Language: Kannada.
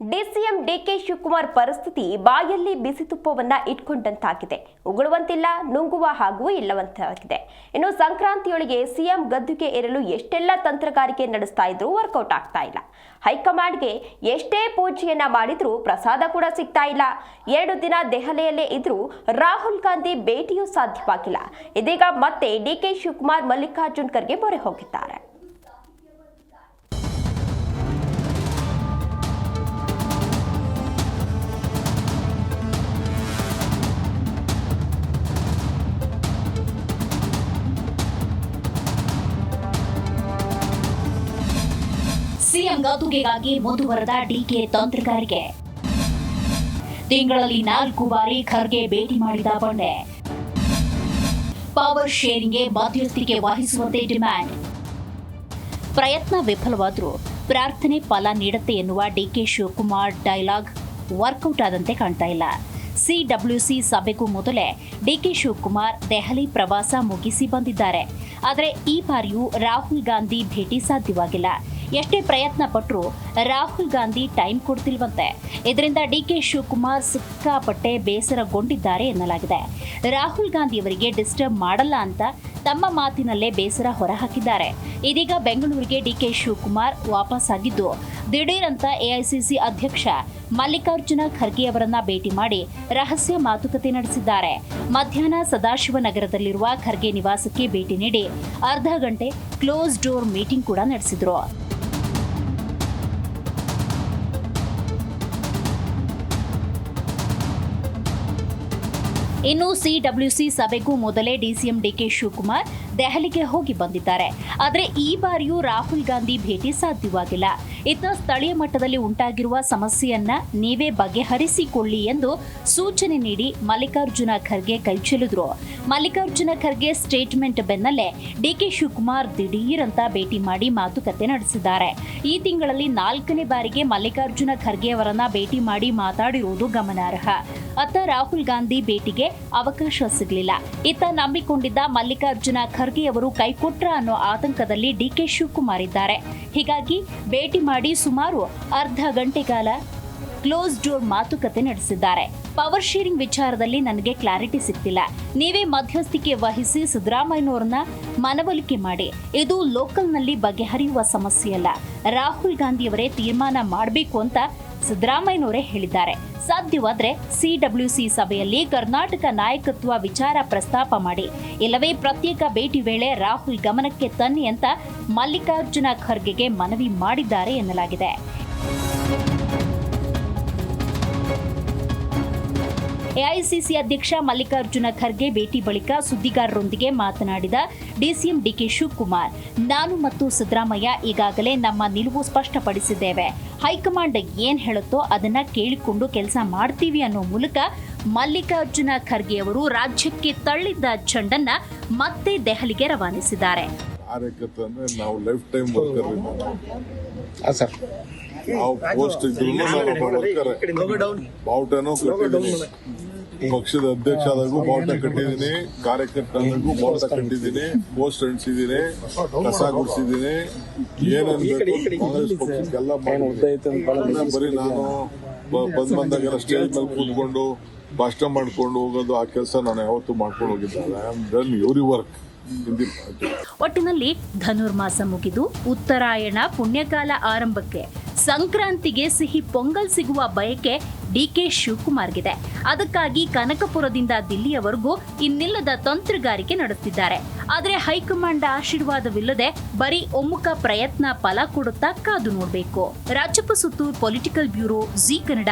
ಡಿಸಿಎಂ ಡಿಕೆ ಶಿವಕುಮಾರ್ ಪರಿಸ್ಥಿತಿ ಬಾಯಲ್ಲಿ ಬಿಸಿ ತುಪ್ಪವನ್ನ ಇಟ್ಕೊಂಡಂತಾಗಿದೆ. ಉಗುಳುವಂತಿಲ್ಲ, ನುಂಗುವ ಹಾಗೂ ಇಲ್ಲವಂತಾಗಿದೆ. ಇನ್ನು ಸಂಕ್ರಾಂತಿಯೊಳಗೆ ಸಿಎಂ ಗದ್ದುಗೆ ಏರಲು ಎಷ್ಟೆಲ್ಲ ತಂತ್ರಗಾರಿಕೆ ನಡೆಸ್ತಾ ಇದ್ರೂ ವರ್ಕೌಟ್ ಆಗ್ತಾ ಇಲ್ಲ. ಹೈಕಮಾಂಡ್ಗೆ ಎಷ್ಟೇ ಪೂಜೆಯನ್ನ ಮಾಡಿದ್ರೂ ಪ್ರಸಾದ ಕೂಡ ಸಿಗ್ತಾ ಇಲ್ಲ. 2 ದಿನ ದೆಹಲಿಯಲ್ಲೇ ಇದ್ರೂ ರಾಹುಲ್ ಗಾಂಧಿ ಭೇಟಿಯೂ ಸಾಧ್ಯವಾಗಿಲ್ಲ. ಇದೀಗ ಮತ್ತೆ ಡಿಕೆ ಶಿವಕುಮಾರ್ ಮಲ್ಲಿಕಾರ್ಜುನ್ ಖರ್ಗೆ ಮೊರೆ ಹೋಗಿದ್ದಾರೆ. ಸಿಎಂ ಗದ್ದುಗೆಗಾಗಿ ಮುಂದುವರೆದ ಡಿಕೆ ತಂತ್ರಗಾರಿಕೆ. ತಿಂಗಳಲ್ಲಿ 4 ಬಾರಿ ಖರ್ಗೆ ಭೇಟಿ ಮಾಡಿದ ಬಂಡೆ. ಪವರ್ ಶೇರಿಂಗ್ಗೆ ಮಧ್ಯಸ್ಥಿಕೆ ವಹಿಸುವಂತೆ ಡಿಮ್ಯಾಂಡ್. ಪ್ರಯತ್ನ ವಿಫಲವಾದರೂ ಪ್ರಾರ್ಥನೆ ಫಲ ನೀಡುತ್ತೆ ಎನ್ನುವ ಡಿಕೆ ಶಿವಕುಮಾರ್ ಡೈಲಾಗ್ ವರ್ಕೌಟ್ ಆದಂತೆ ಕಾಣ್ತಾ ಇಲ್ಲ. ಸಿಡಬ್ಲ್ಯೂಸಿ ಸಭೆಗೂ ಮೊದಲೇ ಡಿಕೆ ಶಿವಕುಮಾರ್ ದೆಹಲಿ ಪ್ರವಾಸ ಮುಗಿಸಿ ಬಂದಿದ್ದಾರೆ. ಆದರೆ ಈ ಬಾರಿಯೂ ರಾಹುಲ್ ಗಾಂಧಿ ಭೇಟಿ ಸಾಧ್ಯವಾಗಿಲ್ಲ. ಎಷ್ಟೇ ಪ್ರಯತ್ನ ಪಟ್ಟರೂ ರಾಹುಲ್ ಗಾಂಧಿ ಟೈಮ್ ಕೊಡ್ತಿಲ್ವಂತೆ. ಇದರಿಂದ ಡಿಕೆ ಶಿವಕುಮಾರ್ ಸಿಕ್ಕಾಪಟ್ಟೆ ಬೇಸರಗೊಂಡಿದ್ದಾರೆ ಎನ್ನಲಾಗಿದೆ. ರಾಹುಲ್ ಗಾಂಧಿ ಅವರಿಗೆ ಡಿಸ್ಟರ್ಬ್ ಮಾಡಲ್ಲ ಅಂತ ತಮ್ಮ ಮಾತಿನಲ್ಲೇ ಬೇಸರ ಹೊರಹಾಕಿದ್ದಾರೆ. ಇದೀಗ ಬೆಂಗಳೂರಿಗೆ ಡಿಕೆ ಶಿವಕುಮಾರ್ ವಾಪಸ್ ಆಗಿದ್ದು, ದಿಢೀರಂತ ಎಐಸಿಸಿ ಅಧ್ಯಕ್ಷ ಮಲ್ಲಿಕಾರ್ಜುನ ಖರ್ಗೆ ಅವರನ್ನ ಭೇಟಿ ಮಾಡಿ ರಹಸ್ಯ ಮಾತುಕತೆ ನಡೆಸಿದ್ದಾರೆ. ಮಧ್ಯಾಹ್ನ ಸದಾಶಿವನಗರದಲ್ಲಿರುವ ಖರ್ಗೆ ನಿವಾಸಕ್ಕೆ ಭೇಟಿ ನೀಡಿ ಅರ್ಧ ಗಂಟೆ ಕ್ಲೋಸ್ ಡೋರ್ ಮೀಟಿಂಗ್ ಕೂಡ ನಡೆಸಿದ್ರು. ಇನ್ನು ಸಿಡಬ್ಲ್ಯೂಸಿ ಸಭೆಗೂ ಮೊದಲೇ ಡಿಸಿಎಂ ಡಿಕೆ ಶಿವಕುಮಾರ್ ದೆಹಲಿಗೆ ಹೋಗಿ ಬಂದಿದ್ದಾರೆ. ಆದರೆ ಈ ಬಾರಿಯೂ ರಾಹುಲ್ ಗಾಂಧಿ ಭೇಟಿ ಸಾಧ್ಯವಾಗಿಲ್ಲ. ಇತ್ತ ಸ್ಥಳೀಯ ಮಟ್ಟದಲ್ಲಿ ಉಂಟಾಗಿರುವ ಸಮಸ್ಯೆಯನ್ನ ನೀವೇ ಬಗೆಹರಿಸಿಕೊಳ್ಳಿ ಎಂದು ಸೂಚನೆ ನೀಡಿ ಮಲ್ಲಿಕಾರ್ಜುನ ಖರ್ಗೆ ಕೈಚೆಲ್ಲಿದ್ರು. ಮಲ್ಲಿಕಾರ್ಜುನ ಖರ್ಗೆ ಸ್ಟೇಟ್ಮೆಂಟ್ ಬೆನ್ನಲ್ಲೇ ಡಿಕೆ ಶಿವಕುಮಾರ್ ದಿಢೀರಂತ ಭೇಟಿ ಮಾಡಿ ಮಾತುಕತೆ ನಡೆಸಿದ್ದಾರೆ. ಈ ತಿಂಗಳಲ್ಲಿ 4ನೇ ಬಾರಿಗೆ ಮಲ್ಲಿಕಾರ್ಜುನ ಖರ್ಗೆ ಅವರನ್ನ ಭೇಟಿ ಮಾಡಿ ಮಾತಾಡಿರುವುದು ಗಮನಾರ್ಹ. ಅತ್ತ ರಾಹುಲ್ ಗಾಂಧಿ ಭೇಟಿಗೆ ಅವಕಾಶ ಸಿಗಲಿಲ್ಲ. ಇತ್ತ ನಂಬಿಕೊಂಡಿದ್ದ ಮಲ್ಲಿಕಾರ್ಜುನ ಖರ್ಗೆ ಅವರು ಕೈಕೊಟ್ರ ಅನ್ನೋ ಆತಂಕದಲ್ಲಿ ಡಿಕೆ ಶಿವಕುಮಾರ್ ಇದ್ದಾರೆ. ಹೀಗಾಗಿ ಭೇಟಿ ಮಾಡಿ ಸುಮಾರು ಅರ್ಧ ಗಂಟೆ ಕಾಲ ಕ್ಲೋಸ್ ಡೋರ್ ಮಾತುಕತೆ ನಡೆಸಿದ್ದಾರೆ. ಪವರ್ ಶೇರಿಂಗ್ ವಿಚಾರದಲ್ಲಿ ನನಗೆ ಕ್ಲಾರಿಟಿ ಸಿಗ್ತಿಲ್ಲ. ನೀವೇ ಮಧ್ಯಸ್ಥಿಕೆ ವಹಿಸಿ ಸಿದ್ದರಾಮಯ್ಯನವರನ್ನ ಮನವೊಲಿಕೆ ಮಾಡಿ. ಇದು ಲೋಕಲ್ನಲ್ಲಿ ಬಗೆಹರಿಯುವ ಸಮಸ್ಯೆಯಲ್ಲ. ರಾಹುಲ್ ಗಾಂಧಿಯವರೇ ತೀರ್ಮಾನ ಮಾಡಬೇಕು ಅಂತ ಸಿದ್ದರಾಮಯ್ಯನವರೇ ಹೇಳಿದ್ದಾರೆ. ಸಾಧ್ಯವಾದ್ರೆ ಸಿಡಬ್ಲ್ಯೂಸಿ ಸಭೆಯಲ್ಲಿ ಕರ್ನಾಟಕ ನಾಯಕತ್ವ ವಿಚಾರ ಪ್ರಸ್ತಾಪ ಮಾಡಿ, ಇಲ್ಲವೇ ಪ್ರತ್ಯೇಕ ಭೇಟಿ ವೇಳೆ ರಾಹುಲ್ ಗಮನಕ್ಕೆ ತನ್ನಿ ಅಂತ ಮಲ್ಲಿಕಾರ್ಜುನ ಖರ್ಗೆಗೆ ಮನವಿ ಮಾಡಿದ್ದಾರೆ ಎನ್ನಲಾಗಿದೆ. ಎಐಸಿಸಿ ಅಧ್ಯಕ್ಷ ಮಲ್ಲಿಕಾರ್ಜುನ ಖರ್ಗೆ ಭೇಟಿ ಬಳಿಕ ಸುದ್ದಿಗಾರರೊಂದಿಗೆ ಮಾತನಾಡಿದ ಡಿಸಿಎಂ ಡಿಕೆ ಶಿವಕುಮಾರ್, ನಾನು ಮತ್ತು ಸಿದ್ದರಾಮಯ್ಯ ಈಗಾಗಲೇ ನಮ್ಮ ನಿಲುವು ಸ್ಪಷ್ಟಪಡಿಸಿದ್ದೇವೆ. ಹೈಕಮಾಂಡ್ ಏನ್ ಹೇಳುತ್ತೋ ಅದನ್ನ ಕೇಳಿಕೊಂಡು ಕೆಲಸ ಮಾಡ್ತೀವಿ ಅನ್ನೋ ಮೂಲಕ ಮಲ್ಲಿಕಾರ್ಜುನ ಖರ್ಗೆ ಅವರು ರಾಜ್ಯಕ್ಕೆ ತಳ್ಳಿದ್ದ ಚೆಂಡನ್ನ ಮತ್ತೆ ದೆಹಲಿಗೆ ರವಾನಿಸಿದ್ದಾರೆ. ಪಕ್ಷದ ಅಧ್ಯಕ್ಷ ಆದಾಗೂ ಬಾವುಟ ಕಟ್ಟಿದ್ದೀನಿ, ಕಾರ್ಯಕರ್ತರಿಗೂ ಬಾವುಟ ಕಟ್ಟಿದ್ದೀನಿ, ಪೋಸ್ಟ್ ಅಂಟಿಸಿದ್ದೀನಿ, ಕಸ ಗುಡಿಸಿದ್ದೀನಿ. ಏನನ್ಬೇಕು ಕಾಂಗ್ರೆಸ್ ಪಕ್ಷಕ್ಕೆಲ್ಲ ಬರೀ ನಾನು ಬಂದಾಗೆಲ್ಲ ಸ್ಟೇಜ್ ಮೇಲೆ ಕೂತ್ಕೊಂಡು ಭಾಷಣ ಮಾಡ್ಕೊಂಡು ಹೋಗೋದು, ಆ ಕೆಲಸ ನಾನು ಯಾವತ್ತೂ ಮಾಡ್ಕೊಂಡು ಹೋಗಿದ್ದೆ. I am done your work. ಒಟ್ಟಿನಲ್ಲಿ ಧನುರ್ಮಾಸ ಮುಗಿದು ಉತ್ತರಾಯಣ ಪುಣ್ಯಕಾಲ ಆರಂಭಕ್ಕೆ ಸಂಕ್ರಾಂತಿಗೆ ಸಿಹಿ ಪೊಂಗಲ್ ಸಿಗುವ ಬಯಕೆ ಡಿಕೆ ಶಿವಕುಮಾರ್ಗಿದೆ. ಅದಕ್ಕಾಗಿ ಕನಕಪುರದಿಂದ ದಿಲ್ಲಿಯವರೆಗೂ ಇನ್ನಿಲ್ಲದ ತಂತ್ರಗಾರಿಕೆ ನಡೆಸುತ್ತಿದ್ದಾರೆ. ಆದರೆ ಹೈಕಮಾಂಡ್ ಆಶೀರ್ವಾದವಿಲ್ಲದೆ ಬರೀ ಒಮ್ಮುಖ ಪ್ರಯತ್ನ ಫಲ ಕೊಡುತ್ತಾ ಕಾದು ನೋಡಬೇಕು. Rajappa Suttur, political bureau, Zee Kannada.